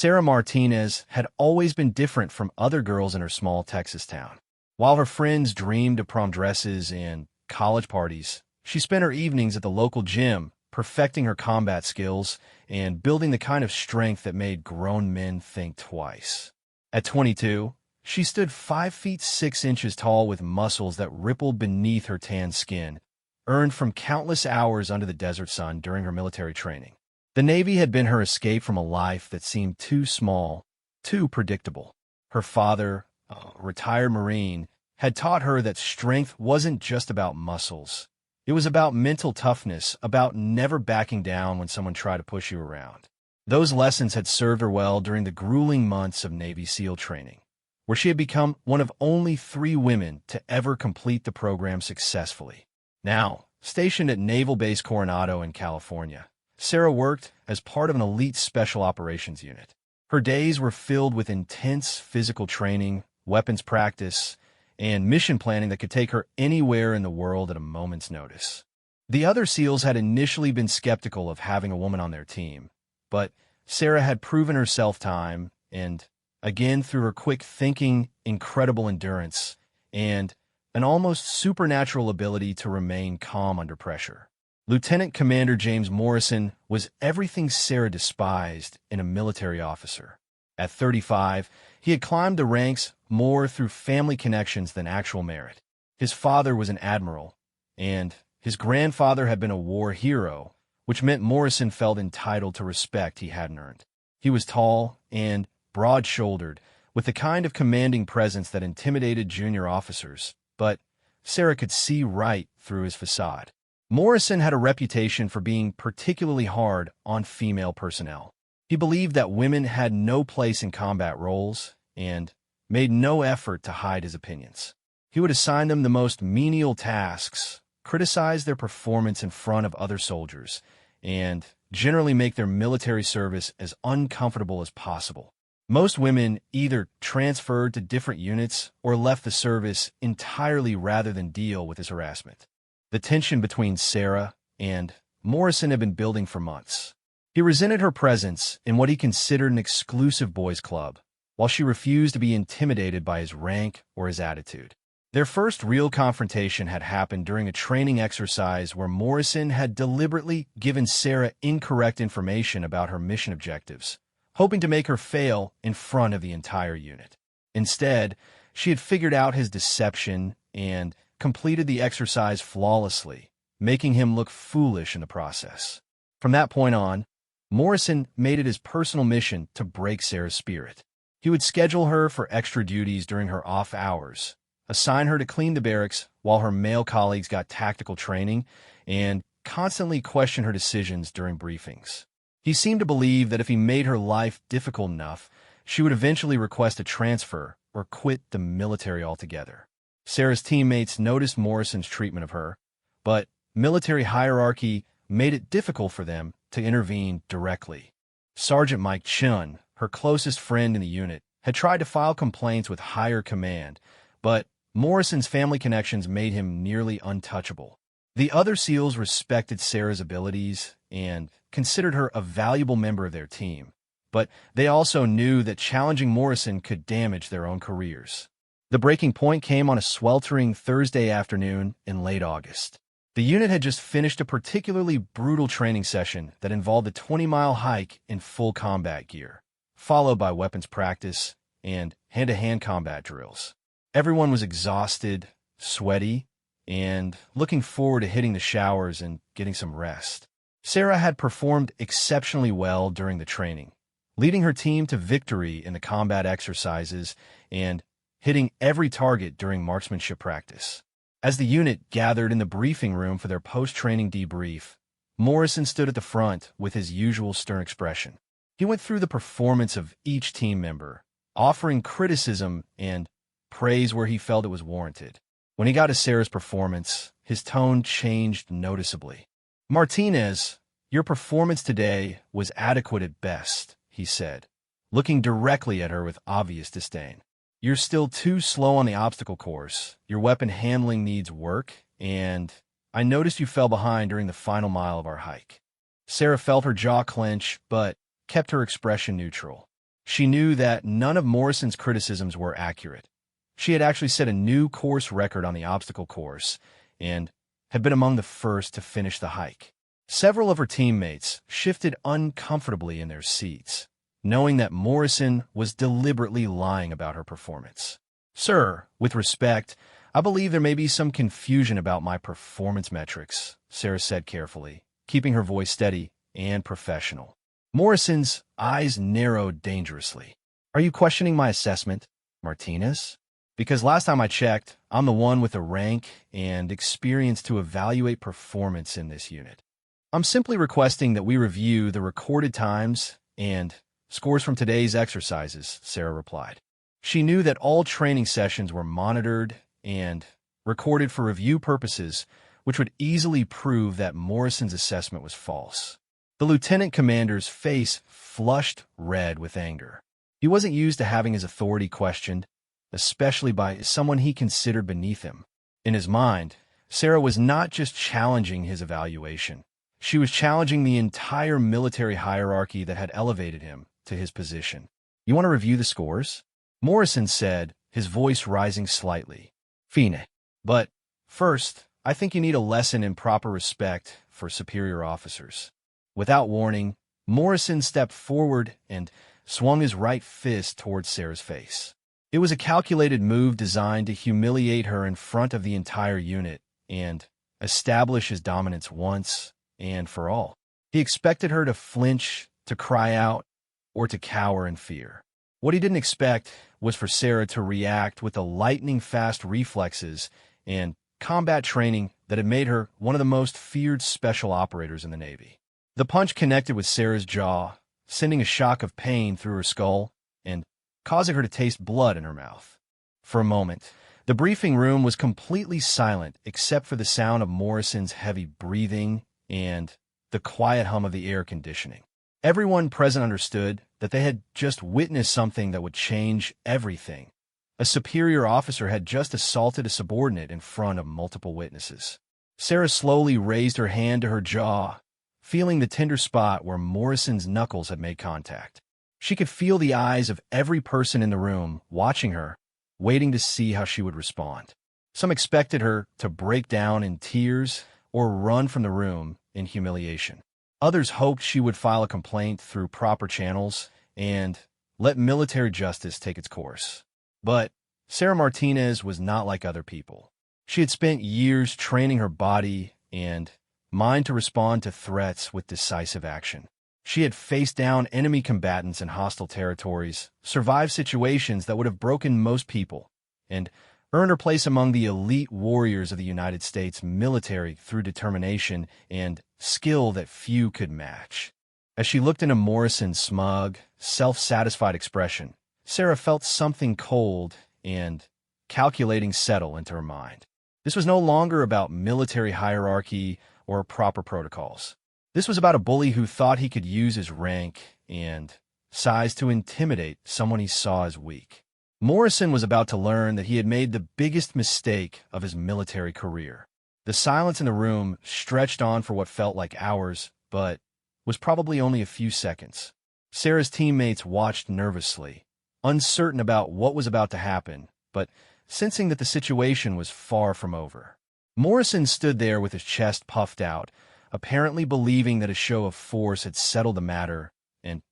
Sarah Martinez had always been different from other girls in her small Texas town. While her friends dreamed of prom dresses and college parties, she spent her evenings at the local gym, perfecting her combat skills and building the kind of strength that made grown men think twice. At 22, she stood 5 feet 6 inches tall with muscles that rippled beneath her tan skin, earned from countless hours under the desert sun during her military training. The Navy had been her escape from a life that seemed too small, too predictable. Her father, a retired Marine, had taught her that strength wasn't just about muscles. It was about mental toughness, about never backing down when someone tried to push you around. Those lessons had served her well during the grueling months of Navy SEAL training, where she had become one of only 3 women to ever complete the program successfully. Now, stationed at Naval Base Coronado in California, Sarah worked as part of an elite special operations unit. Her days were filled with intense physical training, weapons practice, and mission planning that could take her anywhere in the world at a moment's notice. The other SEALs had initially been skeptical of having a woman on their team, but Sarah had proven herself time and again through her quick thinking, incredible endurance, and an almost supernatural ability to remain calm under pressure. Lieutenant Commander James Morrison was everything Sarah despised in a military officer. At 35, he had climbed the ranks more through family connections than actual merit. His father was an admiral, and his grandfather had been a war hero, which meant Morrison felt entitled to respect he hadn't earned. He was tall and broad-shouldered, with the kind of commanding presence that intimidated junior officers, but Sarah could see right through his facade. Morrison had a reputation for being particularly hard on female personnel. He believed that women had no place in combat roles and made no effort to hide his opinions. He would assign them the most menial tasks, criticize their performance in front of other soldiers, and generally make their military service as uncomfortable as possible. Most women either transferred to different units or left the service entirely rather than deal with his harassment. The tension between Sarah and Morrison had been building for months. He resented her presence in what he considered an exclusive boys' club, while she refused to be intimidated by his rank or his attitude. Their first real confrontation had happened during a training exercise where Morrison had deliberately given Sarah incorrect information about her mission objectives, hoping to make her fail in front of the entire unit. Instead, she had figured out his deception and completed the exercise flawlessly, making him look foolish in the process. From that point on, Morrison made it his personal mission to break Sarah's spirit. He would schedule her for extra duties during her off hours, assign her to clean the barracks while her male colleagues got tactical training, and constantly question her decisions during briefings. He seemed to believe that if he made her life difficult enough, she would eventually request a transfer or quit the military altogether. Sarah's teammates noticed Morrison's treatment of her, but military hierarchy made it difficult for them to intervene directly. Sergeant Mike Chun, her closest friend in the unit, had tried to file complaints with higher command, but Morrison's family connections made him nearly untouchable. The other SEALs respected Sarah's abilities and considered her a valuable member of their team, but they also knew that challenging Morrison could damage their own careers. The breaking point came on a sweltering Thursday afternoon in late August. The unit had just finished a particularly brutal training session that involved a 20-mile hike in full combat gear, followed by weapons practice and hand-to-hand combat drills. Everyone was exhausted, sweaty, and looking forward to hitting the showers and getting some rest. Sarah had performed exceptionally well during the training, leading her team to victory in the combat exercises and hitting every target during marksmanship practice. As the unit gathered in the briefing room for their post-training debrief, Morrison stood at the front with his usual stern expression. He went through the performance of each team member, offering criticism and praise where he felt it was warranted. When he got to Sarah's performance, his tone changed noticeably. "Martinez, your performance today was adequate at best," he said, looking directly at her with obvious disdain. "You're still too slow on the obstacle course, your weapon handling needs work, and I noticed you fell behind during the final mile of our hike." Sarah felt her jaw clench, but kept her expression neutral. She knew that none of Morrison's criticisms were accurate. She had actually set a new course record on the obstacle course and had been among the first to finish the hike. Several of her teammates shifted uncomfortably in their seats, knowing that Morrison was deliberately lying about her performance. "Sir, with respect, I believe there may be some confusion about my performance metrics," Sarah said carefully, keeping her voice steady and professional. Morrison's eyes narrowed dangerously. "Are you questioning my assessment, Martinez? Because last time I checked, I'm the one with the rank and experience to evaluate performance in this unit. I'm simply requesting that we review the recorded times and scores from today's exercises," Sarah replied. She knew that all training sessions were monitored and recorded for review purposes, which would easily prove that Morrison's assessment was false. The lieutenant commander's face flushed red with anger. He wasn't used to having his authority questioned, especially by someone he considered beneath him. In his mind, Sarah was not just challenging his evaluation. She was challenging the entire military hierarchy that had elevated him to his position. "You want to review the scores?" Morrison said, his voice rising slightly. "Fine. But first, I think you need a lesson in proper respect for superior officers." Without warning, Morrison stepped forward and swung his right fist towards Sarah's face. It was a calculated move designed to humiliate her in front of the entire unit and establish his dominance once and for all. He expected her to flinch, to cry out, or to cower in fear. What he didn't expect was for Sarah to react with the lightning-fast reflexes and combat training that had made her one of the most feared special operators in the Navy. The punch connected with Sarah's jaw, sending a shock of pain through her skull and causing her to taste blood in her mouth. For a moment, the briefing room was completely silent except for the sound of Morrison's heavy breathing and the quiet hum of the air conditioning. Everyone present understood that they had just witnessed something that would change everything. A superior officer had just assaulted a subordinate in front of multiple witnesses. Sarah slowly raised her hand to her jaw, feeling the tender spot where Morrison's knuckles had made contact. She could feel the eyes of every person in the room watching her, waiting to see how she would respond. Some expected her to break down in tears or run from the room in humiliation. Others hoped she would file a complaint through proper channels and let military justice take its course. But Sarah Martinez was not like other people. She had spent years training her body and mind to respond to threats with decisive action. She had faced down enemy combatants in hostile territories, survived situations that would have broken most people, and earned her place among the elite warriors of the United States military through determination and skill that few could match. As she looked into Morrison's smug, self-satisfied expression, Sarah felt something cold and calculating settle into her mind. This was no longer about military hierarchy or proper protocols. This was about a bully who thought he could use his rank and size to intimidate someone he saw as weak. Morrison was about to learn that he had made the biggest mistake of his military career. The silence in the room stretched on for what felt like hours, but was probably only a few seconds. Sarah's teammates watched nervously, uncertain about what was about to happen, but sensing that the situation was far from over. Morrison stood there with his chest puffed out, apparently believing that a show of force had settled the matter and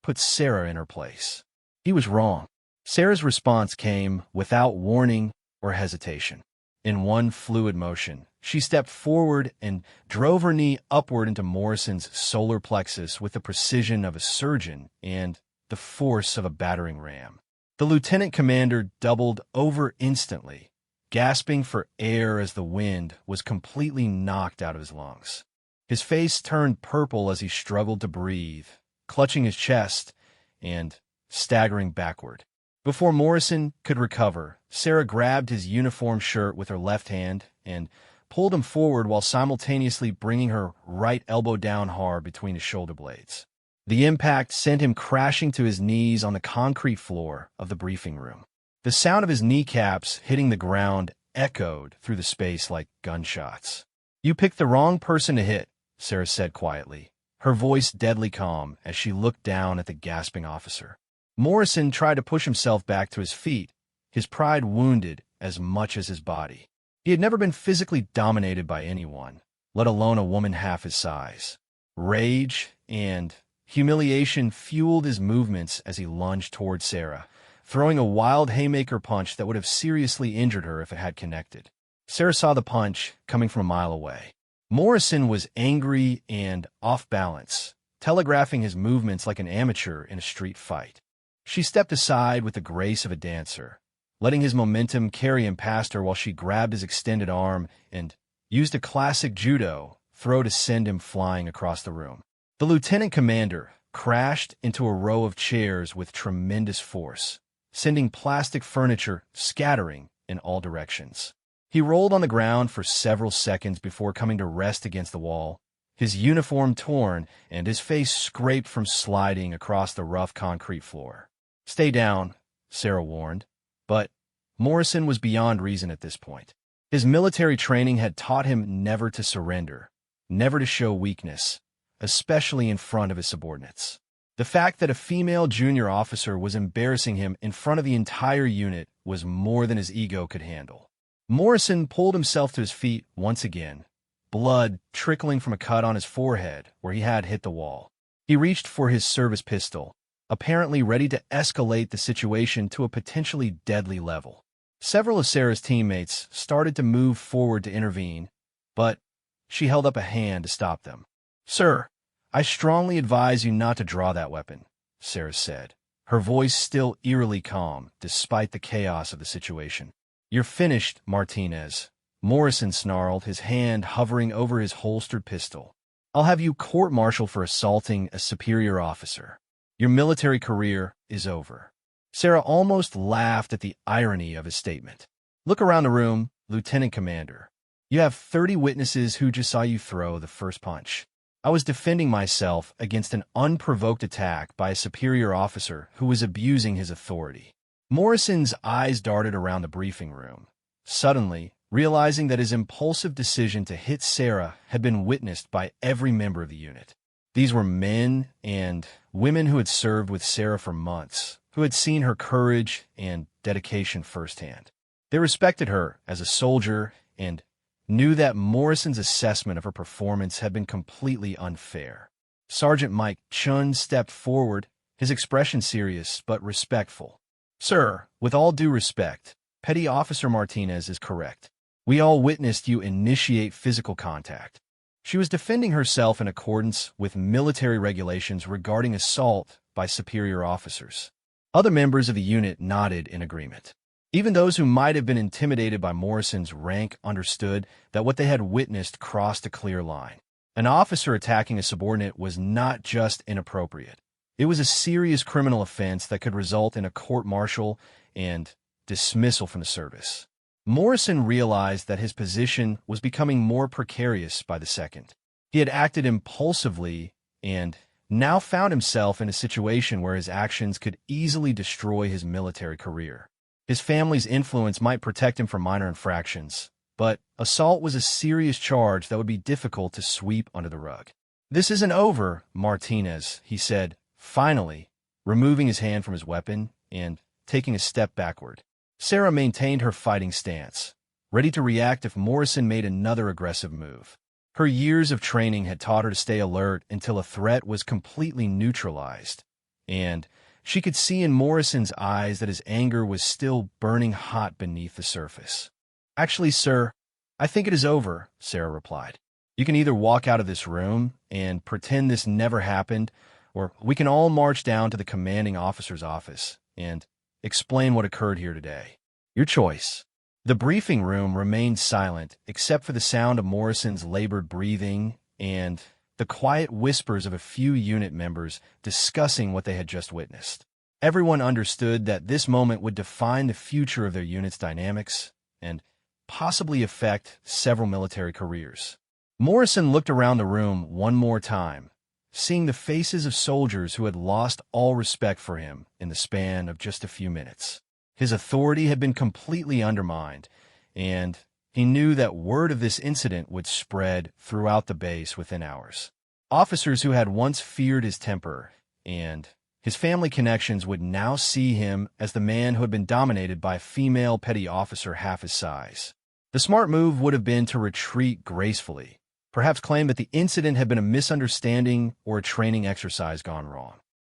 put Sarah in her place. He was wrong. Sarah's response came without warning or hesitation. In one fluid motion, she stepped forward and drove her knee upward into Morrison's solar plexus with the precision of a surgeon and the force of a battering ram. The lieutenant commander doubled over instantly, gasping for air as the wind was completely knocked out of his lungs. His face turned purple as he struggled to breathe, clutching his chest and staggering backward. Before Morrison could recover, Sarah grabbed his uniform shirt with her left hand and pulled him forward while simultaneously bringing her right elbow down hard between his shoulder blades. The impact sent him crashing to his knees on the concrete floor of the briefing room. The sound of his kneecaps hitting the ground echoed through the space like gunshots. "You picked the wrong person to hit," Sarah said quietly, her voice deadly calm as she looked down at the gasping officer. Morrison tried to push himself back to his feet, his pride wounded as much as his body. He had never been physically dominated by anyone, let alone a woman half his size. Rage and humiliation fueled his movements as he lunged toward Sarah, throwing a wild haymaker punch that would have seriously injured her if it had connected. Sarah saw the punch coming from a mile away. Morrison was angry and off balance, telegraphing his movements like an amateur in a street fight. She stepped aside with the grace of a dancer, letting his momentum carry him past her while she grabbed his extended arm and used a classic judo throw to send him flying across the room. The lieutenant commander crashed into a row of chairs with tremendous force, sending plastic furniture scattering in all directions. He rolled on the ground for several seconds before coming to rest against the wall, his uniform torn and his face scraped from sliding across the rough concrete floor. "Stay down," Sarah warned, but Morrison was beyond reason at this point. His military training had taught him never to surrender, never to show weakness, especially in front of his subordinates. The fact that a female junior officer was embarrassing him in front of the entire unit was more than his ego could handle. Morrison pulled himself to his feet once again, blood trickling from a cut on his forehead where he had hit the wall. He reached for his service pistol, apparently ready to escalate the situation to a potentially deadly level. Several of Sarah's teammates started to move forward to intervene, but she held up a hand to stop them. "Sir, I strongly advise you not to draw that weapon," Sarah said, her voice still eerily calm despite the chaos of the situation. "You're finished, Martinez," Morrison snarled, his hand hovering over his holstered pistol. "I'll have you court-martialed for assaulting a superior officer. Your military career is over." Sarah almost laughed at the irony of his statement. "Look around the room, Lieutenant Commander. You have 30 witnesses who just saw you throw the first punch. I was defending myself against an unprovoked attack by a superior officer who was abusing his authority." Morrison's eyes darted around the briefing room, suddenly realizing that his impulsive decision to hit Sarah had been witnessed by every member of the unit. These were men and women who had served with Sarah for months, who had seen her courage and dedication firsthand. They respected her as a soldier and knew that Morrison's assessment of her performance had been completely unfair. Sergeant Mike Chun stepped forward, his expression serious but respectful. "Sir, with all due respect, Petty Officer Martinez is correct. We all witnessed you initiate physical contact." She was defending herself in accordance with military regulations regarding assault by superior officers. Other members of the unit nodded in agreement. Even those who might have been intimidated by Morrison's rank understood that what they had witnessed crossed a clear line. An officer attacking a subordinate was not just inappropriate. It was a serious criminal offense that could result in a court-martial and dismissal from the service. Morrison realized that his position was becoming more precarious by the second. He had acted impulsively and now found himself in a situation where his actions could easily destroy his military career. His family's influence might protect him from minor infractions, but assault was a serious charge that would be difficult to sweep under the rug. "This isn't over, Martinez," he said, finally, removing his hand from his weapon and taking a step backward. Sarah maintained her fighting stance, ready to react if Morrison made another aggressive move. Her years of training had taught her to stay alert until a threat was completely neutralized, and she could see in Morrison's eyes that his anger was still burning hot beneath the surface. "Actually, sir, I think it is over," Sarah replied. "You can either walk out of this room and pretend this never happened, or we can all march down to the commanding officer's office and explain what occurred here today. Your choice." The briefing room remained silent except for the sound of Morrison's labored breathing and the quiet whispers of a few unit members discussing what they had just witnessed. Everyone understood that this moment would define the future of their unit's dynamics and possibly affect several military careers. Morrison looked around the room one more time, seeing the faces of soldiers who had lost all respect for him in the span of just a few minutes. His authority had been completely undermined, and he knew that word of this incident would spread throughout the base within hours. Officers who had once feared his temper and His family connections would now see him as the man who had been dominated by a female petty officer half his size. The smart move would have been to retreat gracefully, perhaps claim that the incident had been a misunderstanding or a training exercise gone wrong.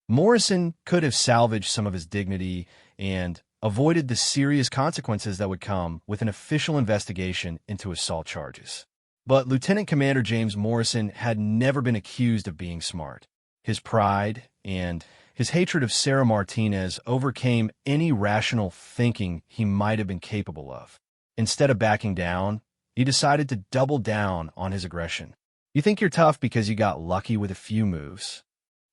Morrison could have salvaged some of his dignity and avoided the serious consequences that would come with an official investigation into assault charges. But Lieutenant Commander James Morrison had never been accused of being smart. His pride and his hatred of Sarah Martinez overcame any rational thinking he might have been capable of. Instead of backing down, he decided to double down on his aggression. "You think you're tough because you got lucky with a few moves,"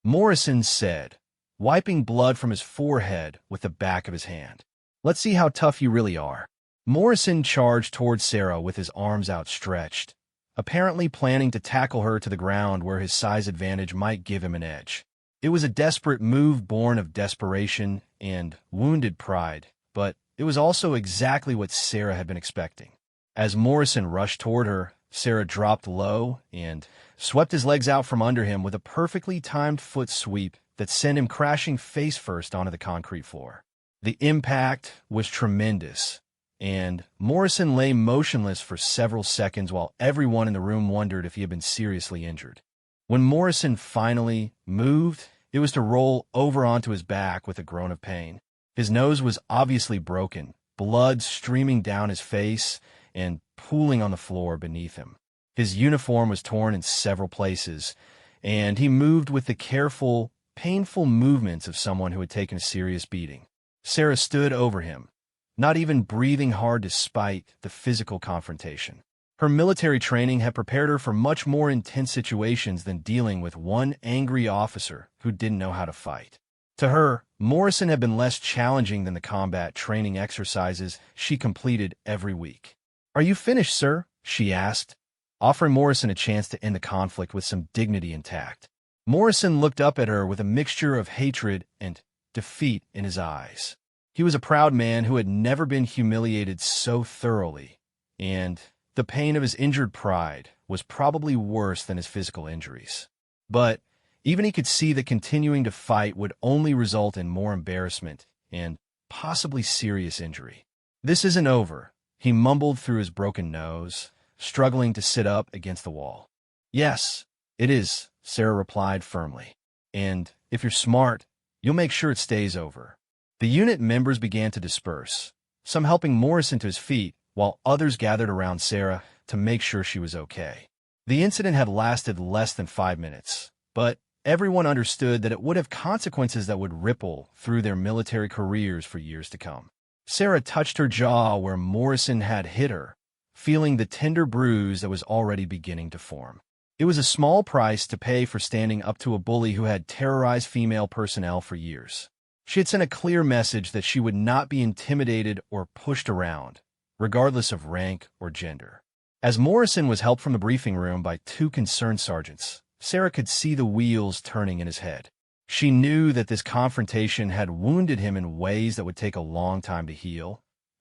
Morrison said, wiping blood from his forehead with the back of his hand. "Let's see how tough you really are." Morrison charged toward Sarah with his arms outstretched, apparently planning to tackle her to the ground where his size advantage might give him an edge. It was a desperate move born of desperation and wounded pride, but it was also exactly what Sarah had been expecting. As Morrison rushed toward her, Sarah dropped low and swept his legs out from under him with a perfectly timed foot sweep that sent him crashing face first onto the concrete floor. The impact was tremendous, and Morrison lay motionless for several seconds while everyone in the room wondered if he had been seriously injured. When Morrison finally moved, it was to roll over onto his back with a groan of pain. His nose was obviously broken, blood streaming down his face and pooling on the floor beneath him. His uniform was torn in several places, and he moved with the careful, painful movements of someone who had taken a serious beating. Sarah stood over him, not even breathing hard despite the physical confrontation. Her military training had prepared her for much more intense situations than dealing with one angry officer who didn't know how to fight. To her, Morrison had been less challenging than the combat training exercises she completed every week. "Are you finished, sir?" she asked, offering Morrison a chance to end the conflict with some dignity intact. Morrison looked up at her with a mixture of hatred and defeat in his eyes. He was a proud man who had never been humiliated so thoroughly, and the pain of his injured pride was probably worse than his physical injuries. But even he could see that continuing to fight would only result in more embarrassment and possibly serious injury. "This isn't over," he mumbled through his broken nose, struggling to sit up against the wall. "Yes, it is," Sarah replied firmly. "And if you're smart, you'll make sure it stays over." The unit members began to disperse, some helping Morrison to his feet, while others gathered around Sarah to make sure she was okay. The incident had lasted less than 5 minutes, but everyone understood that it would have consequences that would ripple through their military careers for years to come. Sarah touched her jaw where Morrison had hit her, feeling the tender bruise that was already beginning to form. It was a small price to pay for standing up to a bully who had terrorized female personnel for years. She had sent a clear message that she would not be intimidated or pushed around, regardless of rank or gender. As Morrison was helped from the briefing room by 2 concerned sergeants, Sarah could see the wheels turning in his head. She knew that this confrontation had wounded him in ways that would take a long time to heal,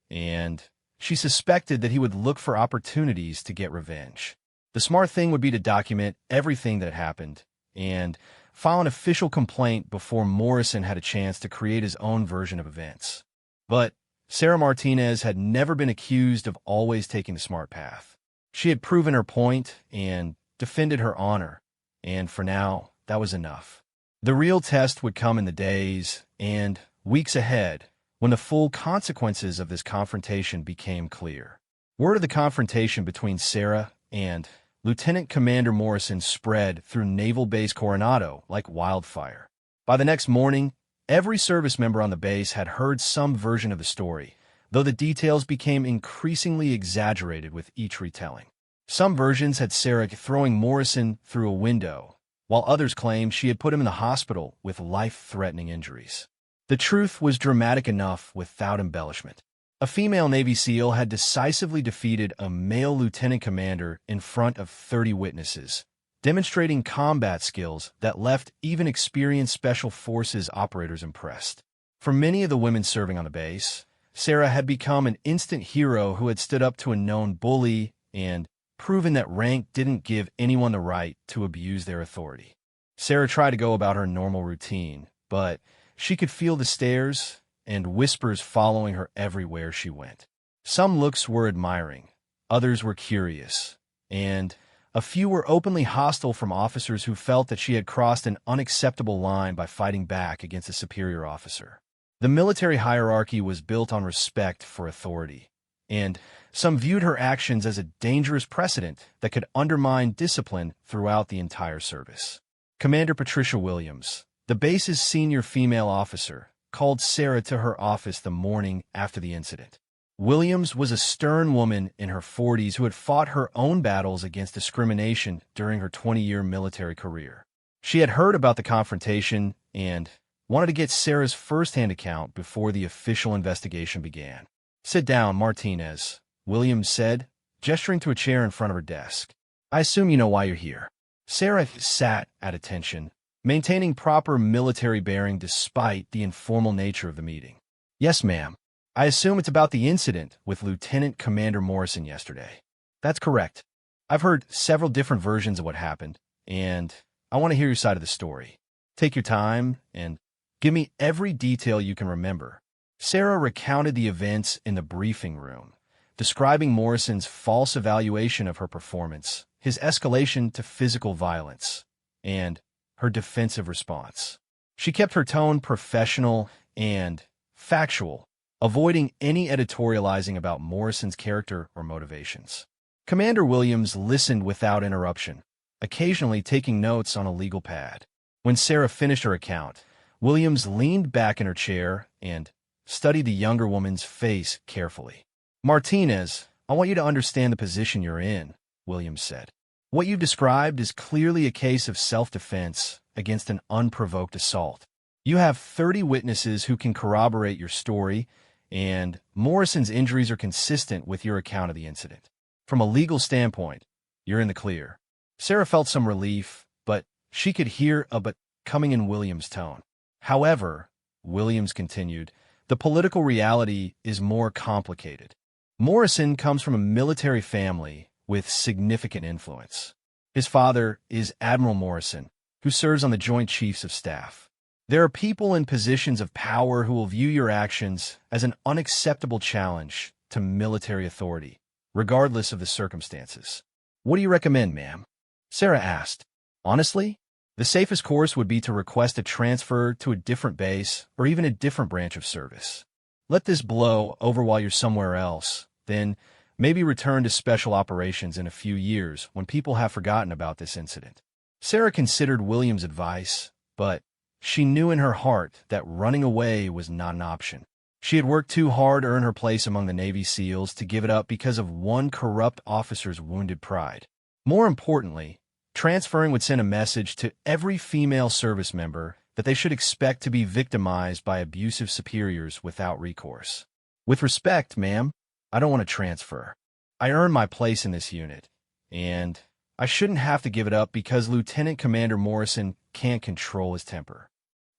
and she suspected that he would look for opportunities to get revenge. The smart thing would be to document everything that happened and file an official complaint before Morrison had a chance to create his own version of events. But Sarah Martinez had never been accused of always taking the smart path. She had proven her point and defended her honor, and for now, that was enough. The real test would come in the days and weeks ahead when the full consequences of this confrontation became clear. Word of the confrontation between Sarah and Lieutenant Commander Morrison spread through Naval Base Coronado like wildfire. By the next morning, every service member on the base had heard some version of the story, though the details became increasingly exaggerated with each retelling. Some versions had Sarah throwing Morrison through a window, while others claimed she had put him in the hospital with life-threatening injuries. The truth was dramatic enough without embellishment. A female Navy SEAL had decisively defeated a male lieutenant commander in front of 30 witnesses, demonstrating combat skills that left even experienced Special Forces operators impressed. For many of the women serving on the base, Sarah had become an instant hero who had stood up to a known bully and proven that rank didn't give anyone the right to abuse their authority. Sarah tried to go about her normal routine, but she could feel the stares and whispers following her everywhere she went. Some looks were admiring, others were curious, and a few were openly hostile from officers who felt that she had crossed an unacceptable line by fighting back against a superior officer. The military hierarchy was built on respect for authority, and some viewed her actions as a dangerous precedent that could undermine discipline throughout the entire service. Commander Patricia Williams, the base's senior female officer, called Sarah to her office the morning after the incident. Williams was a stern woman in her 40s who had fought her own battles against discrimination during her 20-year military career. She had heard about the confrontation and wanted to get Sarah's first-hand account before the official investigation began. "Sit down, Martinez," Williams said, gesturing to a chair in front of her desk. "I assume you know why you're here." Sarah sat at attention, maintaining proper military bearing despite the informal nature of the meeting. "Yes, ma'am. I assume it's about the incident with Lieutenant Commander Morrison yesterday." "That's correct. I've heard several different versions of what happened, and I want to hear your side of the story. Take your time and give me every detail you can remember." Sarah recounted the events in the briefing room, describing Morrison's false evaluation of her performance, his escalation to physical violence, and her defensive response. She kept her tone professional and factual, avoiding any editorializing about Morrison's character or motivations. Commander Williams listened without interruption, occasionally taking notes on a legal pad. When Sarah finished her account, Williams leaned back in her chair and studied the younger woman's face carefully. "Martinez, I want you to understand the position you're in," Williams said. "What you've described is clearly a case of self-defense against an unprovoked assault. You have 30 witnesses who can corroborate your story, and Morrison's injuries are consistent with your account of the incident. From a legal standpoint, you're in the clear." Sarah felt some relief, but she could hear a but coming in Williams' tone. "However," Williams continued, "the political reality is more complicated. Morrison comes from a military family with significant influence. His father is Admiral Morrison, who serves on the Joint Chiefs of Staff. There are people in positions of power who will view your actions as an unacceptable challenge to military authority, regardless of the circumstances. What do you recommend, ma'am?" Sarah asked. "Honestly, the safest course would be to request a transfer to a different base or even a different branch of service. Let this blow over while you're somewhere else, then maybe return to special operations in a few years when people have forgotten about this incident." Sarah considered Williams' advice, but she knew in her heart that running away was not an option. She had worked too hard to earn her place among the Navy SEALs to give it up because of one corrupt officer's wounded pride. More importantly, transferring would send a message to every female service member that they should expect to be victimized by abusive superiors without recourse. "With respect, ma'am, I don't want to transfer. I earned my place in this unit, and I shouldn't have to give it up because Lieutenant Commander Morrison can't control his temper."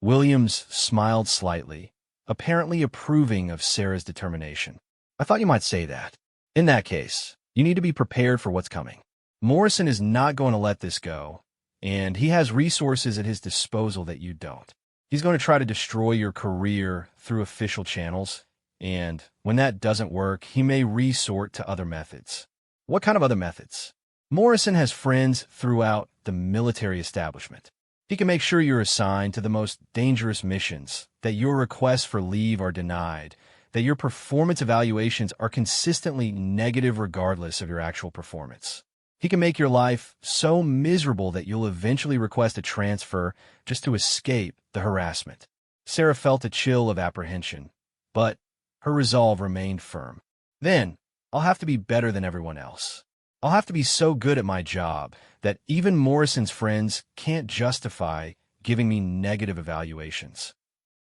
Williams smiled slightly, apparently approving of Sarah's determination. "I thought you might say that. In that case, you need to be prepared for what's coming. Morrison is not going to let this go, and he has resources at his disposal that you don't. He's going to try to destroy your career through official channels, and when that doesn't work, he may resort to other methods." "What kind of other methods?" "Morrison has friends throughout the military establishment. He can make sure you're assigned to the most dangerous missions, that your requests for leave are denied, that your performance evaluations are consistently negative regardless of your actual performance. He can make your life so miserable that you'll eventually request a transfer just to escape the harassment." Sarah felt a chill of apprehension, but her resolve remained firm. "Then, I'll have to be better than everyone else. I'll have to be so good at my job that even Morrison's friends can't justify giving me negative evaluations."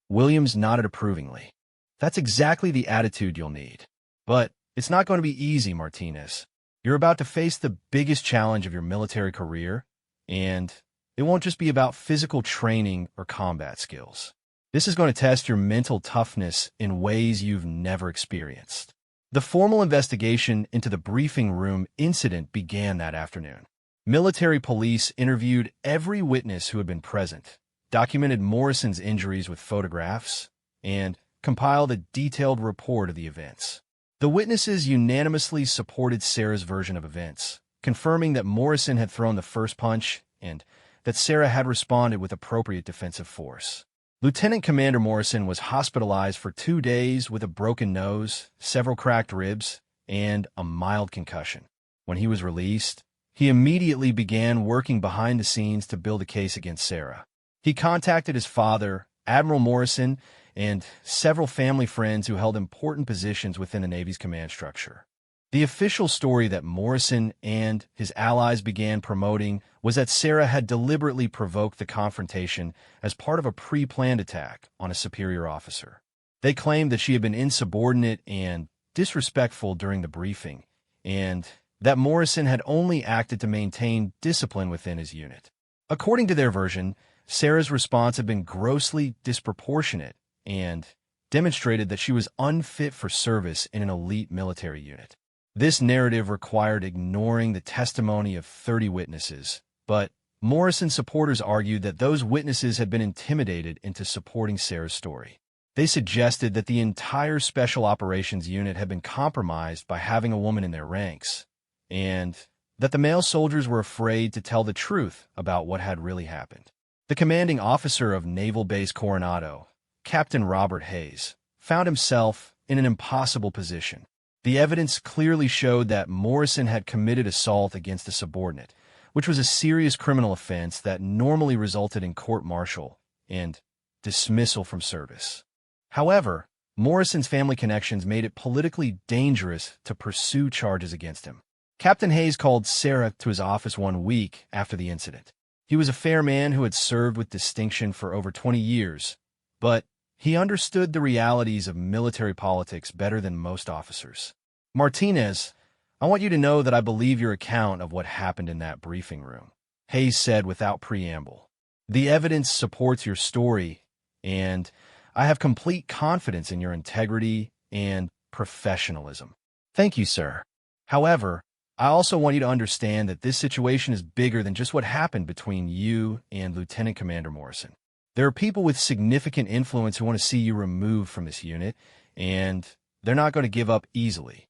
Williams nodded approvingly. "That's exactly the attitude you'll need. But it's not going to be easy, Martinez. You're about to face the biggest challenge of your military career, and it won't just be about physical training or combat skills. This is going to test your mental toughness in ways you've never experienced." The formal investigation into the briefing room incident began that afternoon. Military police interviewed every witness who had been present, documented Morrison's injuries with photographs, and compiled a detailed report of the events. The witnesses unanimously supported Sarah's version of events, confirming that Morrison had thrown the first punch and that Sarah had responded with appropriate defensive force. Lieutenant Commander Morrison was hospitalized for 2 days with a broken nose, several cracked ribs, and a mild concussion. When he was released, he immediately began working behind the scenes to build a case against Sarah. He contacted his father, Admiral Morrison, and several family friends who held important positions within the Navy's command structure. The official story that Morrison and his allies began promoting was that Sarah had deliberately provoked the confrontation as part of a pre-planned attack on a superior officer. They claimed that she had been insubordinate and disrespectful during the briefing, and that Morrison had only acted to maintain discipline within his unit. According to their version, Sarah's response had been grossly disproportionate and demonstrated that she was unfit for service in an elite military unit. This narrative required ignoring the testimony of 30 witnesses, but Morrison supporters argued that those witnesses had been intimidated into supporting Sarah's story. They suggested that the entire Special Operations Unit had been compromised by having a woman in their ranks, and that the male soldiers were afraid to tell the truth about what had really happened. The commanding officer of Naval Base Coronado, Captain Robert Hayes, found himself in an impossible position. The evidence clearly showed that Morrison had committed assault against a subordinate, which was a serious criminal offense that normally resulted in court-martial and dismissal from service. However, Morrison's family connections made it politically dangerous to pursue charges against him. Captain Hayes called Sarah to his office 1 week after the incident. He was a fair man who had served with distinction for over 20 years, but he understood the realities of military politics better than most officers. "Martinez, I want you to know that I believe your account of what happened in that briefing room," Hayes said without preamble. "The evidence supports your story, and I have complete confidence in your integrity and professionalism." "Thank you, sir. However, I also want you to understand that this situation is bigger than just what happened between you and Lieutenant Commander Morrison. There are people with significant influence who want to see you removed from this unit, and they're not going to give up easily."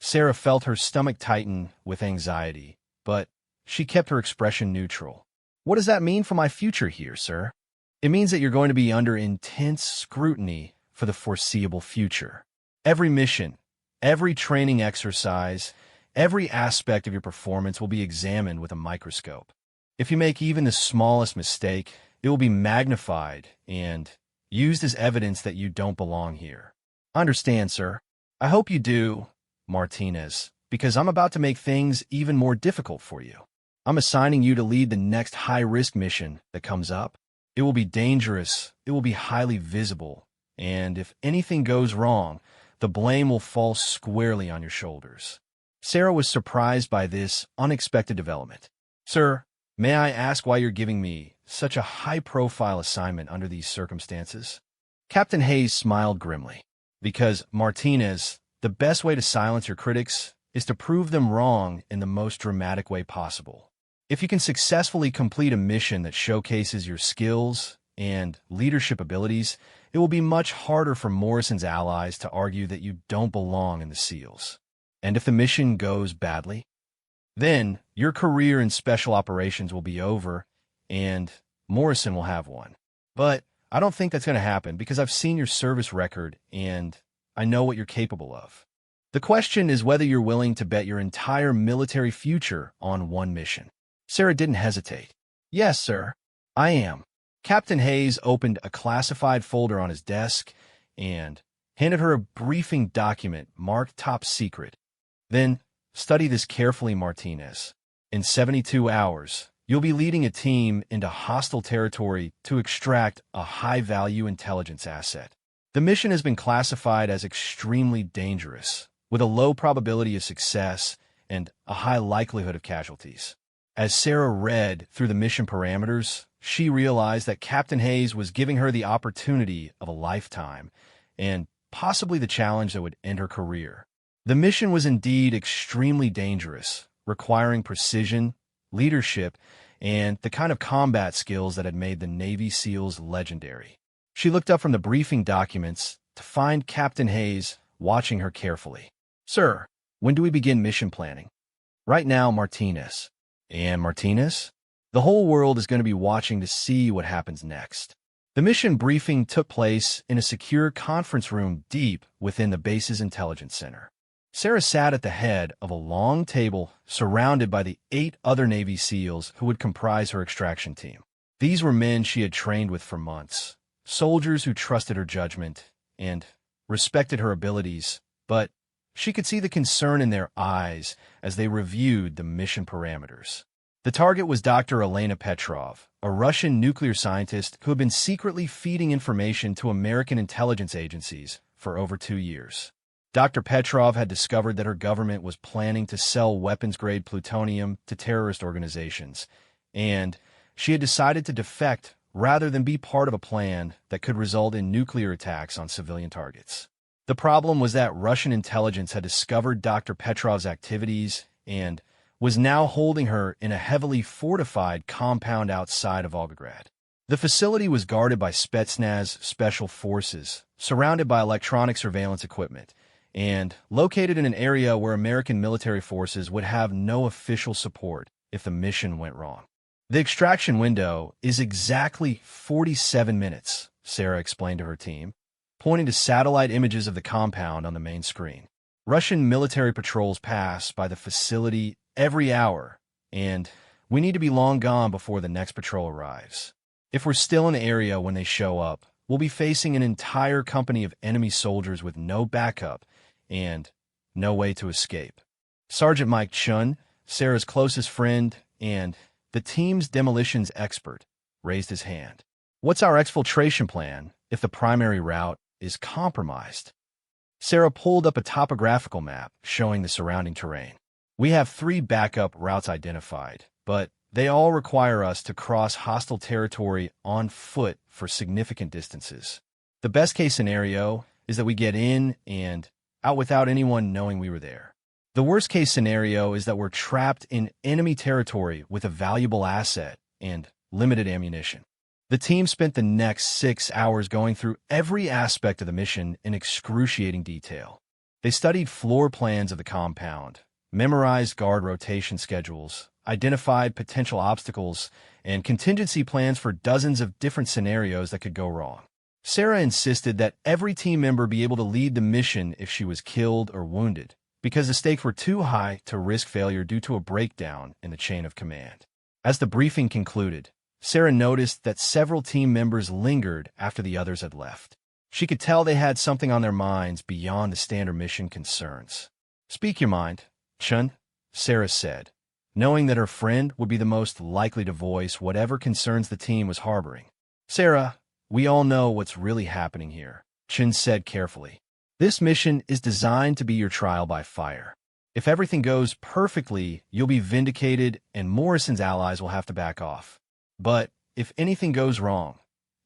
Sarah felt her stomach tighten with anxiety, but she kept her expression neutral. "What does that mean for my future here, sir?" "It means that you're going to be under intense scrutiny for the foreseeable future. Every mission, every training exercise, every aspect of your performance will be examined with a microscope. If you make even the smallest mistake, it will be magnified and used as evidence that you don't belong here." "Understand, sir." "I hope you do, Martinez, because I'm about to make things even more difficult for you. I'm assigning you to lead the next high-risk mission that comes up. It will be dangerous, it will be highly visible, and if anything goes wrong, the blame will fall squarely on your shoulders." Sarah was surprised by this unexpected development. "Sir, may I ask why you're giving me such a high-profile assignment under these circumstances?" Captain Hayes smiled grimly. "Because, Martinez, the best way to silence your critics is to prove them wrong in the most dramatic way possible. If you can successfully complete a mission that showcases your skills and leadership abilities, it will be much harder for Morrison's allies to argue that you don't belong in the SEALs. And if the mission goes badly, then your career in special operations will be over and Morrison will have one. But I don't think that's going to happen because I've seen your service record and I know what you're capable of. The question is whether you're willing to bet your entire military future on one mission." Sarah didn't hesitate. "Yes, sir, I am." Captain Hayes opened a classified folder on his desk and handed her a briefing document marked top secret. "Then, study this carefully, Martinez. In 72 hours, you'll be leading a team into hostile territory to extract a high-value intelligence asset. The mission has been classified as extremely dangerous, with a low probability of success and a high likelihood of casualties." As Sarah read through the mission parameters, she realized that Captain Hayes was giving her the opportunity of a lifetime and possibly the challenge that would end her career. The mission was indeed extremely dangerous, requiring precision, leadership, and the kind of combat skills that had made the Navy SEALs legendary. She looked up from the briefing documents to find Captain Hayes watching her carefully. "Sir, when do we begin mission planning?" "Right now, Martinez." "And Martinez?" "The whole world is going to be watching to see what happens next." The mission briefing took place in a secure conference room deep within the base's intelligence center. Sarah sat at the head of a long table surrounded by the 8 other Navy SEALs who would comprise her extraction team. These were men she had trained with for months, soldiers who trusted her judgment and respected her abilities, but she could see the concern in their eyes as they reviewed the mission parameters. The target was Dr. Elena Petrov, a Russian nuclear scientist who had been secretly feeding information to American intelligence agencies for over 2 years. Dr. Petrov had discovered that her government was planning to sell weapons-grade plutonium to terrorist organizations, and she had decided to defect rather than be part of a plan that could result in nuclear attacks on civilian targets. The problem was that Russian intelligence had discovered Dr. Petrov's activities and was now holding her in a heavily fortified compound outside of Volgograd. The facility was guarded by Spetsnaz special forces, surrounded by electronic surveillance equipment, and located in an area where American military forces would have no official support if the mission went wrong. "The extraction window is exactly 47 minutes, Sarah explained to her team, pointing to satellite images of the compound on the main screen. "Russian military patrols pass by the facility every hour, and we need to be long gone before the next patrol arrives. If we're still in the area when they show up, we'll be facing an entire company of enemy soldiers with no backup and no way to escape." Sergeant Mike Chun, Sarah's closest friend and the team's demolitions expert, raised his hand. "What's our exfiltration plan if the primary route is compromised?" Sarah pulled up a topographical map showing the surrounding terrain. "We have 3 backup routes identified, but they all require us to cross hostile territory on foot for significant distances. The best-case scenario is that we get in and out without anyone knowing we were there. The worst-case scenario is that we're trapped in enemy territory with a valuable asset and limited ammunition." The team spent the next 6 hours going through every aspect of the mission in excruciating detail. They studied floor plans of the compound, memorized guard rotation schedules, identified potential obstacles, and contingency plans for dozens of different scenarios that could go wrong. Sarah insisted that every team member be able to lead the mission if she was killed or wounded, because the stakes were too high to risk failure due to a breakdown in the chain of command. As the briefing concluded, Sarah noticed that several team members lingered after the others had left. She could tell they had something on their minds beyond the standard mission concerns. "Speak your mind, Chun," Sarah said, knowing that her friend would be the most likely to voice whatever concerns the team was harboring. "Sarah, we all know what's really happening here," Chun said carefully. "This mission is designed to be your trial by fire. If everything goes perfectly, you'll be vindicated and Morrison's allies will have to back off. But if anything goes wrong,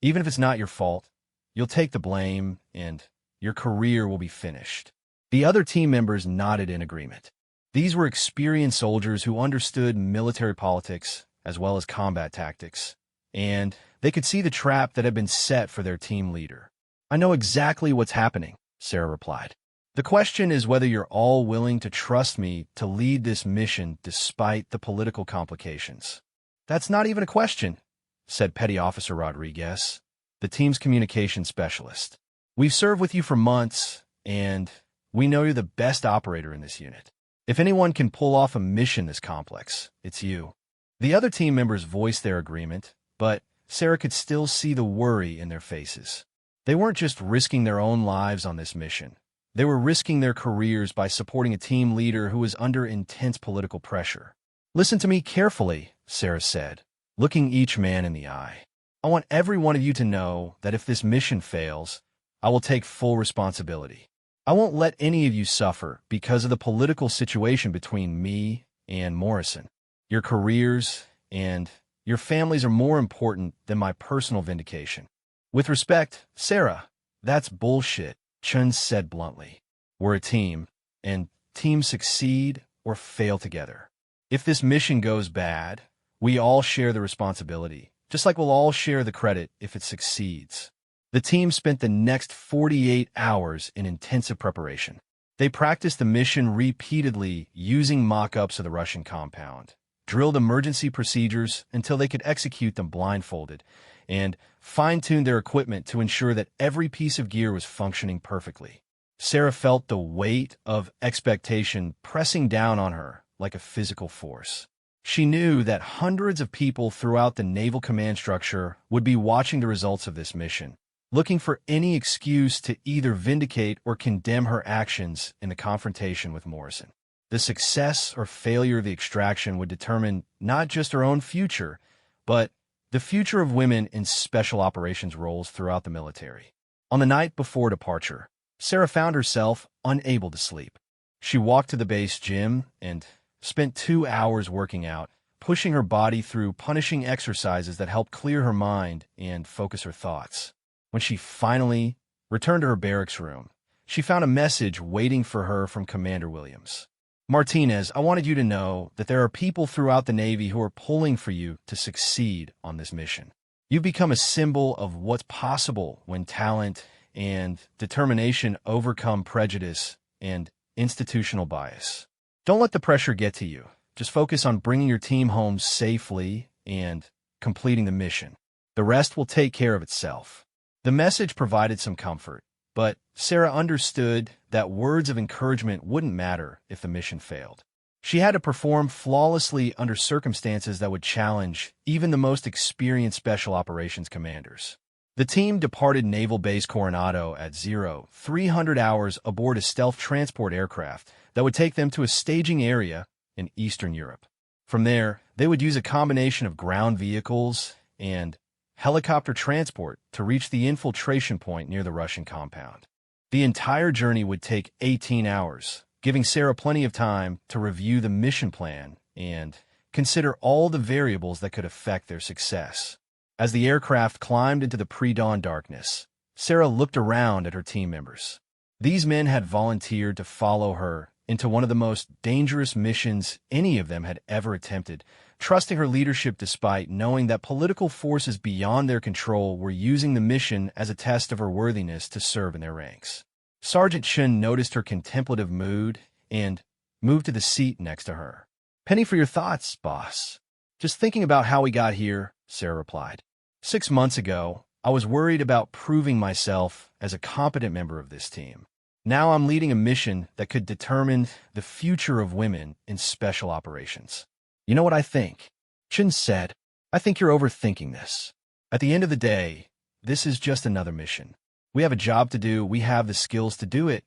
even if it's not your fault, you'll take the blame and your career will be finished." The other team members nodded in agreement. These were experienced soldiers who understood military politics as well as combat tactics, and they could see the trap that had been set for their team leader. "I know exactly what's happening," Sarah replied. "The question is whether you're all willing to trust me to lead this mission despite the political complications." "That's not even a question," said Petty Officer Rodriguez, the team's communications specialist. "We've served with you for months, and we know you're the best operator in this unit. If anyone can pull off a mission this complex, it's you." The other team members voiced their agreement, but Sarah could still see the worry in their faces. They weren't just risking their own lives on this mission. They were risking their careers by supporting a team leader who was under intense political pressure. "Listen to me carefully," Sarah said, looking each man in the eye. "I want every one of you to know that if this mission fails, I will take full responsibility. I won't let any of you suffer because of the political situation between me and Morrison. Your careers and your families are more important than my personal vindication." "With respect, Sarah, that's bullshit," Chun said bluntly. "We're a team, and teams succeed or fail together. If this mission goes bad, We all share the responsibility, just like we'll all share the credit if it succeeds. The team spent the next 48 hours in intensive preparation. They practiced the mission repeatedly using mock-ups of the Russian compound, drilled emergency procedures until they could execute them blindfolded, and fine-tuned their equipment to ensure that every piece of gear was functioning perfectly. Sarah felt the weight of expectation pressing down on her like a physical force. She knew that hundreds of people throughout the naval command structure would be watching the results of this mission, looking for any excuse to either vindicate or condemn her actions in the confrontation with Morrison. The success or failure of the extraction would determine not just her own future, but the future of women in special operations roles throughout the military. On the night before departure, Sarah found herself unable to sleep. She walked to the base gym and spent 2 hours working out, pushing her body through punishing exercises that helped clear her mind and focus her thoughts. When she finally returned to her barracks room, she found a message waiting for her from Commander Williams. "Martinez, I wanted you to know that there are people throughout the Navy who are pulling for you to succeed on this mission. You've become a symbol of what's possible when talent and determination overcome prejudice and institutional bias. Don't let the pressure get to you. Just focus on bringing your team home safely and completing the mission. The rest will take care of itself." The message provided some comfort, but Sarah understood that words of encouragement wouldn't matter if the mission failed. She had to perform flawlessly under circumstances that would challenge even the most experienced special operations commanders. The team departed Naval Base Coronado at 0300 hours aboard a stealth transport aircraft that would take them to a staging area in Eastern Europe. From there, they would use a combination of ground vehicles and helicopter transport to reach the infiltration point near the Russian compound. The entire journey would take 18 hours, giving Sarah plenty of time to review the mission plan and consider all the variables that could affect their success. As the aircraft climbed into the pre-dawn darkness, Sarah looked around at her team members. These men had volunteered to follow her into one of the most dangerous missions any of them had ever attempted, trusting her leadership despite knowing that political forces beyond their control were using the mission as a test of her worthiness to serve in their ranks. Sergeant Shun noticed her contemplative mood and moved to the seat next to her. "Penny for your thoughts, boss." "Just thinking about how we got here," Sarah replied. 6 months ago, I was worried about proving myself as a competent member of this team. Now I'm leading a mission that could determine the future of women in special operations. You know what I think?" Chin said, "I think you're overthinking this. At the end of the day, this is just another mission. We have a job to do, we have the skills to do it,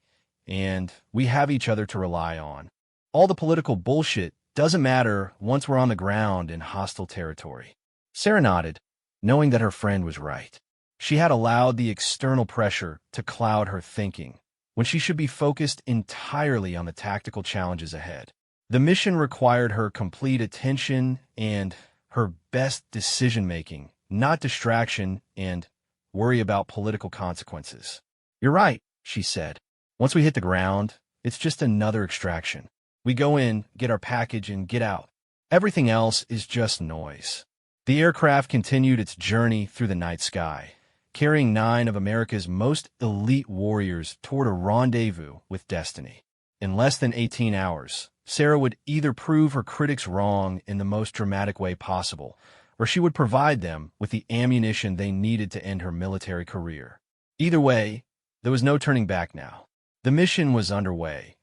and we have each other to rely on. All the political bullshit doesn't matter once we're on the ground in hostile territory." Sarah nodded, knowing that her friend was right. She had allowed the external pressure to cloud her thinking, when she should be focused entirely on the tactical challenges ahead. The mission required her complete attention and her best decision-making, not distraction and worry about political consequences. "You're right," she said. "Once we hit the ground, it's just another extraction. We go in, get our package, and get out. Everything else is just noise." The aircraft continued its journey through the night sky, carrying 9 of America's most elite warriors toward a rendezvous with destiny. In less than 18 hours, Sarah would either prove her critics wrong in the most dramatic way possible, or she would provide them with the ammunition they needed to end her military career. Either way, there was no turning back now. The mission was underway,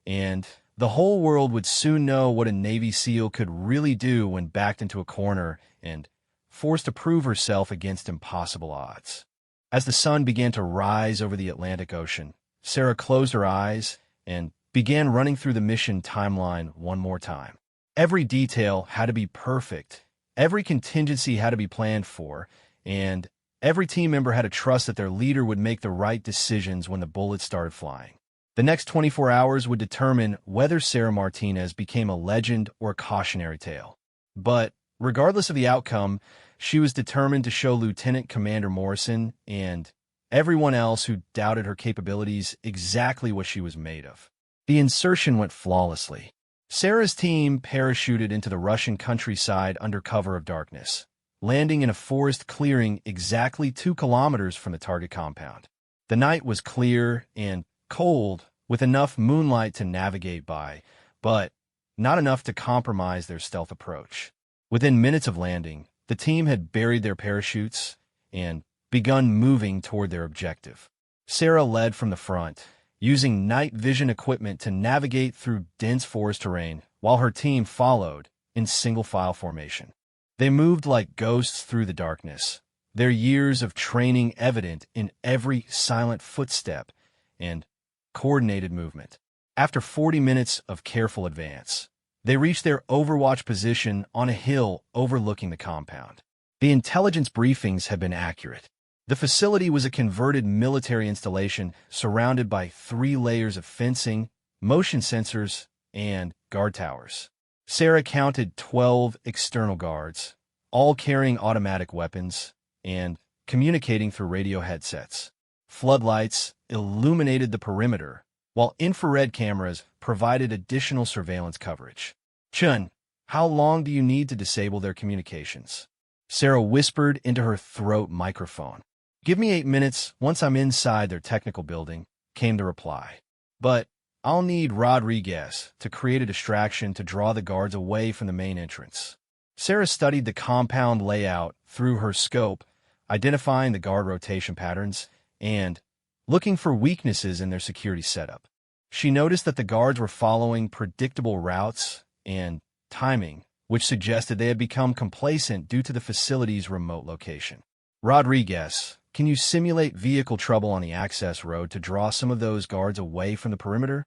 and the whole world would soon know what a Navy SEAL could really do when backed into a corner and forced to prove herself against impossible odds. As the sun began to rise over the Atlantic Ocean, Sarah closed her eyes and began running through the mission timeline one more time. Every detail had to be perfect, every contingency had to be planned for, and every team member had to trust that their leader would make the right decisions when the bullets started flying. The next 24 hours would determine whether Sarah Martinez became a legend or a cautionary tale. But regardless of the outcome, she was determined to show Lieutenant Commander Morrison and everyone else who doubted her capabilities exactly what she was made of. The insertion went flawlessly. Sarah's team parachuted into the Russian countryside under cover of darkness, landing in a forest clearing exactly 2 kilometers from the target compound. The night was clear and cold, with enough moonlight to navigate by, but not enough to compromise their stealth approach. Within minutes of landing, the team had buried their parachutes and begun moving toward their objective. Sarah led from the front, using night vision equipment to navigate through dense forest terrain, while her team followed in single-file formation. They moved like ghosts through the darkness, their years of training evident in every silent footstep and coordinated movement. After 40 minutes of careful advance, they reached their overwatch position on a hill overlooking the compound. The intelligence briefings had been accurate. The facility was a converted military installation surrounded by 3 layers of fencing, motion sensors, and guard towers. Sarah counted 12 external guards, all carrying automatic weapons and communicating through radio headsets. Floodlights illuminated the perimeter, while infrared cameras provided additional surveillance coverage. "Chun, how long do you need to disable their communications?" Sarah whispered into her throat microphone. "Give me 8 minutes once I'm inside their technical building," came the reply. "But I'll need Rodriguez to create a distraction to draw the guards away from the main entrance." Sarah studied the compound layout through her scope, identifying the guard rotation patterns and looking for weaknesses in their security setup. She noticed that the guards were following predictable routes and timing, which suggested they had become complacent due to the facility's remote location. "Rodriguez, can you simulate vehicle trouble on the access road to draw some of those guards away from the perimeter?"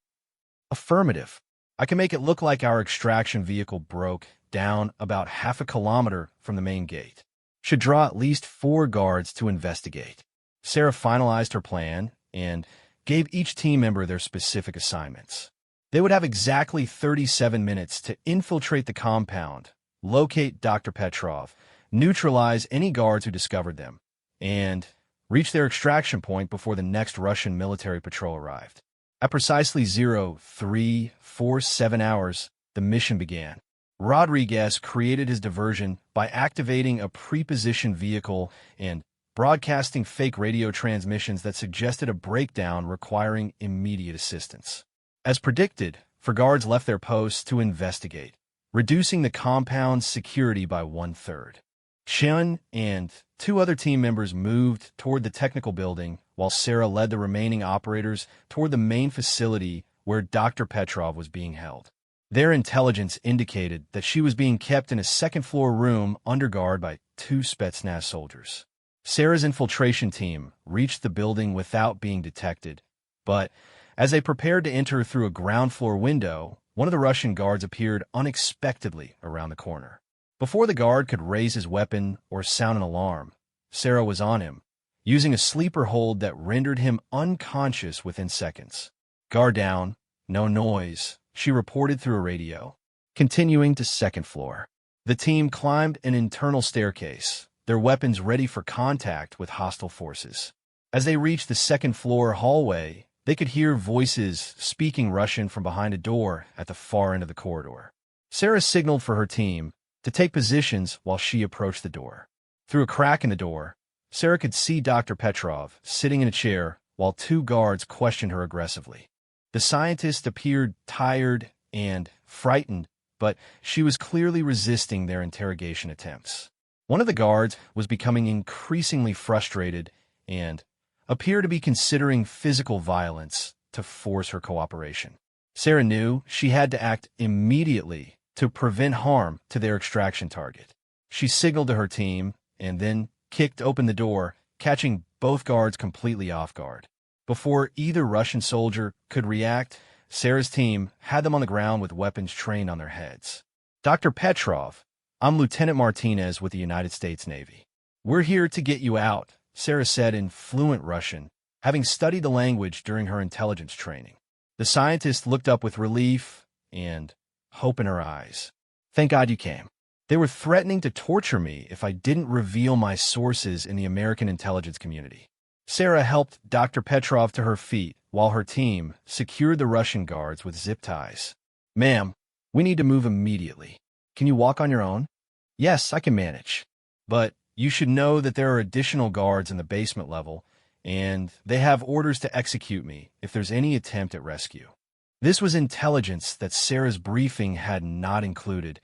"Affirmative. I can make it look like our extraction vehicle broke down about half a kilometer from the main gate. Should draw at least 4 guards to investigate." Sarah finalized her plan and gave each team member their specific assignments. They would have exactly 37 minutes to infiltrate the compound, locate Dr. Petrov, neutralize any guards who discovered them, and reach their extraction point before the next Russian military patrol arrived. At precisely 0347 hours, the mission began. Rodriguez created his diversion by activating a prepositioned vehicle and broadcasting fake radio transmissions that suggested a breakdown requiring immediate assistance. As predicted, guards left their posts to investigate, reducing the compound's security by 1/3. Chun and 2 other team members moved toward the technical building, while Sarah led the remaining operators toward the main facility where Dr. Petrov was being held. Their intelligence indicated that she was being kept in a second-floor room under guard by 2 Spetsnaz soldiers. Sarah's infiltration team reached the building without being detected, but as they prepared to enter through a ground-floor window, one of the Russian guards appeared unexpectedly around the corner. Before the guard could raise his weapon or sound an alarm, Sarah was on him, using a sleeper hold that rendered him unconscious within seconds. "Guard down, no noise," she reported through a radio. Continuing to second floor, the team climbed an internal staircase, their weapons ready for contact with hostile forces. As they reached the second-floor hallway, they could hear voices speaking Russian from behind a door at the far end of the corridor. Sarah signaled for her team to take positions while she approached the door. Through a crack in the door, Sarah could see Dr. Petrov sitting in a chair while 2 guards questioned her aggressively. The scientist appeared tired and frightened, but she was clearly resisting their interrogation attempts. One of the guards was becoming increasingly frustrated and appeared to be considering physical violence to force her cooperation. Sarah knew she had to act immediately to prevent harm to their extraction target. She signaled to her team and then kicked open the door, catching both guards completely off guard. Before either Russian soldier could react, Sarah's team had them on the ground with weapons trained on their heads. "Dr. Petrov, I'm Lieutenant Martinez with the United States Navy. We're here to get you out," Sarah said in fluent Russian, having studied the language during her intelligence training. The scientist looked up with relief and hope in her eyes. "Thank God you came. They were threatening to torture me if I didn't reveal my sources in the American intelligence community." Sarah helped Dr. Petrov to her feet while her team secured the Russian guards with zip ties. "Ma'am, We need to move immediately. Can you walk on your own? Yes, I can manage. But you should know that there are additional guards in the basement level, and they have orders to execute me if there's any attempt at rescue. This was intelligence that Sarah's briefing had not included,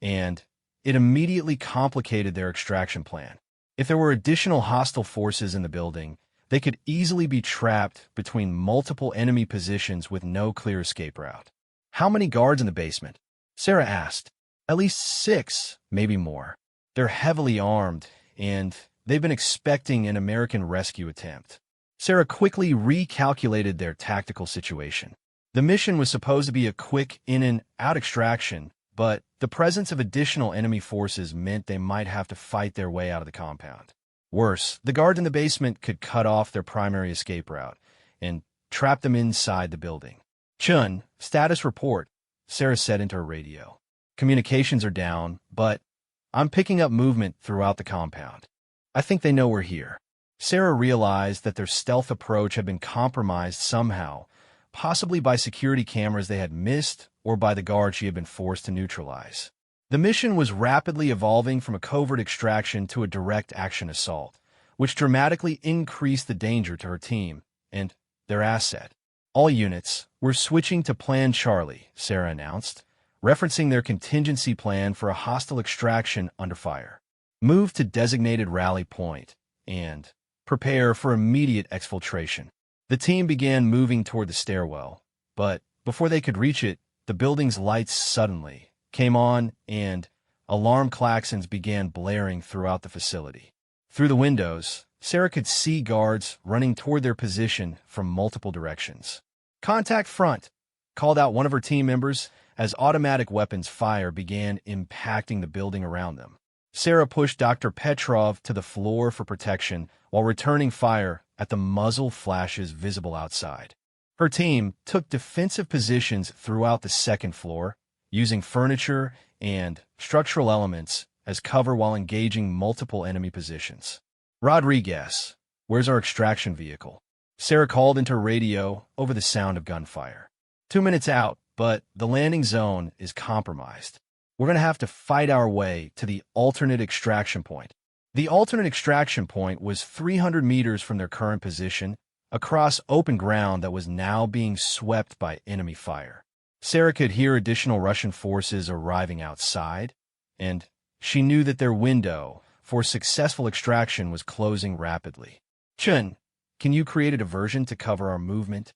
and it immediately complicated their extraction plan. If there were additional hostile forces in the building, they could easily be trapped between multiple enemy positions with no clear escape route. How many guards in the basement? Sarah asked. At least 6, maybe more. They're heavily armed, and they've been expecting an American rescue attempt. Sarah quickly recalculated their tactical situation. The mission was supposed to be a quick in-and-out extraction, but the presence of additional enemy forces meant they might have to fight their way out of the compound. Worse, the guards in the basement could cut off their primary escape route and trap them inside the building. Chun, status report, Sarah said into her radio. Communications are down, but I'm picking up movement throughout the compound. I think they know we're here. Sarah realized that their stealth approach had been compromised somehow, possibly by security cameras they had missed or by the guard she had been forced to neutralize. The mission was rapidly evolving from a covert extraction to a direct action assault, which dramatically increased the danger to her team and their asset. All units were switching to Plan Charlie, Sarah announced, referencing their contingency plan for a hostile extraction under fire. Move to designated rally point and prepare for immediate exfiltration. The team began moving toward the stairwell, but before they could reach it, the building's lights suddenly came on and alarm klaxons began blaring throughout the facility. Through the windows, Sarah could see guards running toward their position from multiple directions. Contact front, called out one of her team members as automatic weapons fire began impacting the building around them. Sarah pushed Dr. Petrov to the floor for protection while returning fire at the muzzle flashes visible outside. Her team took defensive positions throughout the second floor, using furniture and structural elements as cover while engaging multiple enemy positions. Rodriguez, where's our extraction vehicle? Sarah called into radio over the sound of gunfire. 2 minutes out, but the landing zone is compromised. We're going to have to fight our way to the alternate extraction point. The alternate extraction point was 300 meters from their current position, across open ground that was now being swept by enemy fire. Sarah could hear additional Russian forces arriving outside, and she knew that their window for successful extraction was closing rapidly. Chun, can you create a diversion to cover our movement?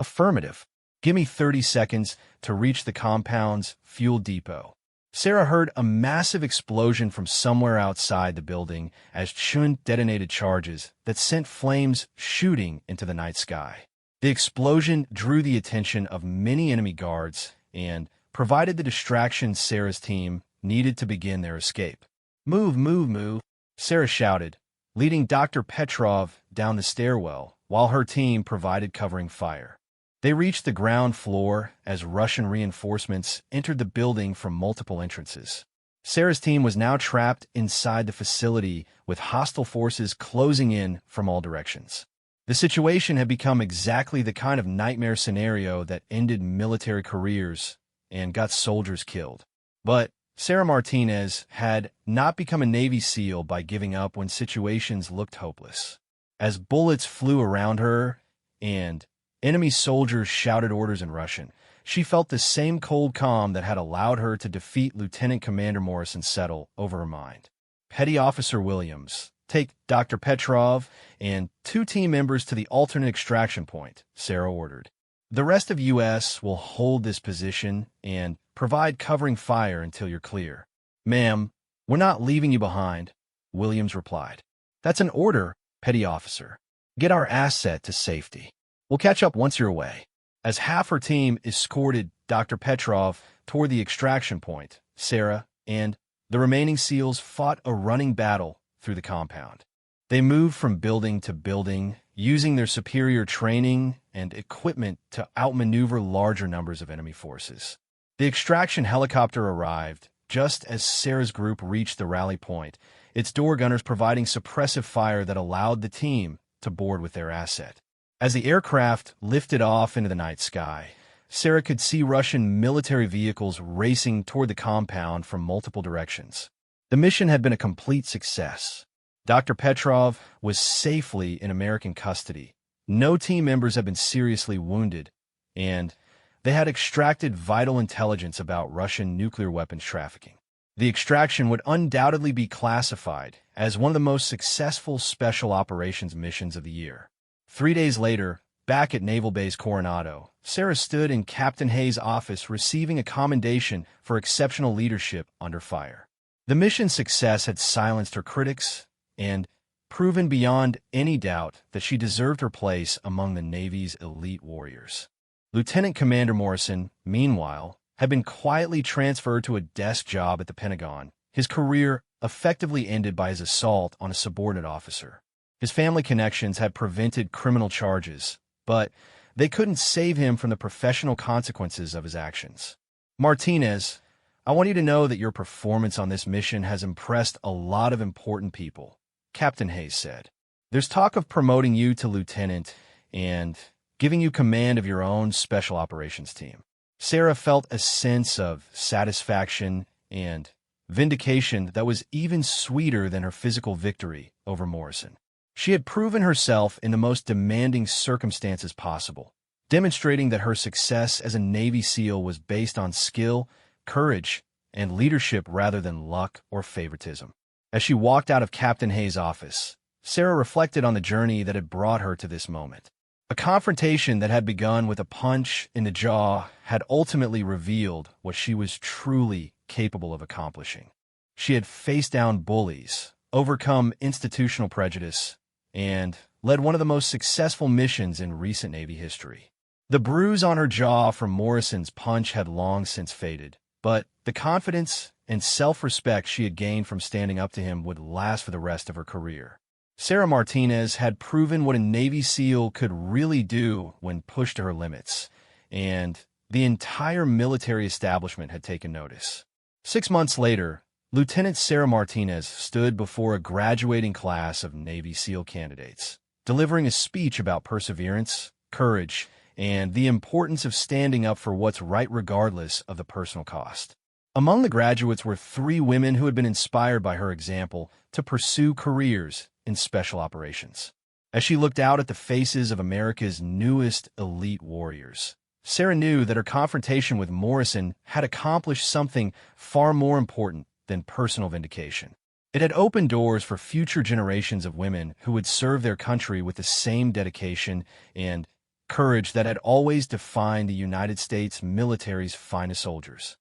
Affirmative. Give me 30 seconds to reach the compound's fuel depot. Sarah heard a massive explosion from somewhere outside the building as Chun detonated charges that sent flames shooting into the night sky. The explosion drew the attention of many enemy guards and provided the distraction Sarah's team needed to begin their escape. Move, move, move, Sarah shouted, leading Dr. Petrov down the stairwell while her team provided covering fire. They reached the ground floor as Russian reinforcements entered the building from multiple entrances. Sarah's team was now trapped inside the facility with hostile forces closing in from all directions. The situation had become exactly the kind of nightmare scenario that ended military careers and got soldiers killed. But Sarah Martinez had not become a Navy SEAL by giving up when situations looked hopeless. As bullets flew around her and enemy soldiers shouted orders in Russian, she felt the same cold calm that had allowed her to defeat Lieutenant Commander Morrison settle over her mind. Petty Officer Williams, take Dr. Petrov and 2 team members to the alternate extraction point, Sarah ordered. The rest of U.S. will hold this position and provide covering fire until you're clear. Ma'am, we're not leaving you behind, Williams replied. That's an order, Petty Officer. Get our asset to safety. We'll catch up once you're away. As half her team escorted Dr. Petrov toward the extraction point, Sarah and the remaining SEALs fought a running battle through the compound. They moved from building to building, using their superior training and equipment to outmaneuver larger numbers of enemy forces. The extraction helicopter arrived just as Sarah's group reached the rally point, its door gunners providing suppressive fire that allowed the team to board with their asset. As the aircraft lifted off into the night sky, Sarah could see Russian military vehicles racing toward the compound from multiple directions. The mission had been a complete success. Dr. Petrov was safely in American custody. No team members had been seriously wounded, and they had extracted vital intelligence about Russian nuclear weapons trafficking. The extraction would undoubtedly be classified as one of the most successful special operations missions of the year. 3 days later, back at Naval Base Coronado, Sarah stood in Captain Hayes' office receiving a commendation for exceptional leadership under fire. The mission's success had silenced her critics and proven beyond any doubt that she deserved her place among the Navy's elite warriors. Lieutenant Commander Morrison, meanwhile, had been quietly transferred to a desk job at the Pentagon, his career effectively ended by his assault on a subordinate officer. His family connections had prevented criminal charges, but they couldn't save him from the professional consequences of his actions. Martinez, I want you to know that your performance on this mission has impressed a lot of important people, Captain Hayes said. There's talk of promoting you to lieutenant and giving you command of your own special operations team. Sarah felt a sense of satisfaction and vindication that was even sweeter than her physical victory over Morrison. She had proven herself in the most demanding circumstances possible, demonstrating that her success as a Navy SEAL was based on skill, courage, and leadership rather than luck or favoritism. As she walked out of Captain Hayes' office, Sarah reflected on the journey that had brought her to this moment. A confrontation that had begun with a punch in the jaw had ultimately revealed what she was truly capable of accomplishing. She had faced down bullies, overcome institutional prejudice, and led one of the most successful missions in recent Navy history. The bruise on her jaw from Morrison's punch had long since faded, but the confidence and self-respect she had gained from standing up to him would last for the rest of her career. Sarah Martinez had proven what a Navy SEAL could really do when pushed to her limits, and the entire military establishment had taken notice. 6 months later, Lieutenant Sarah Martinez stood before a graduating class of Navy SEAL candidates, delivering a speech about perseverance, courage, and the importance of standing up for what's right regardless of the personal cost. Among the graduates were 3 women who had been inspired by her example to pursue careers in special operations. As she looked out at the faces of America's newest elite warriors, Sarah knew that her confrontation with Morrison had accomplished something far more important than personal vindication. It had opened doors for future generations of women who would serve their country with the same dedication and courage that had always defined the United States military's finest soldiers.